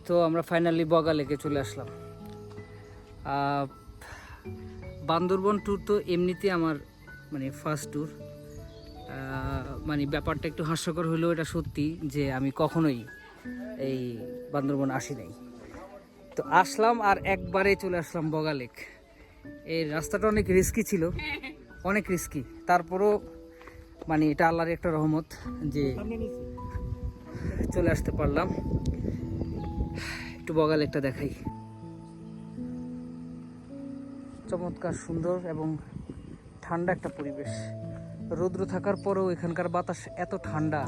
তো আমরা ফাইনালি বগা লেকে চলে আসলাম। বান্দরবন ট্যুর তো এমনিতে আমার মানে ফার্স্ট ট্যুর। মানে ব্যাপারটা একটু হাস্যকর হলেও এটা সত্যি যে আমি কখনোই এই বান্দরবন আসি নাই। তো আসলাম আর একবারে চলে আসলাম বগা লেক। এই রাস্তাটা অনেক রিস্কি ছিল, অনেক রিস্কি, তারপরও মানে এটা আল্লাহর একটা রহমত যে চলে আসতে পারলাম। একটু বগা লেকটা দেখাই, চমৎকার সুন্দর এবং ঠান্ডা একটা পরিবেশ। রৌদ্র থাকার পরেও এখানকার বাতাস এত ঠান্ডা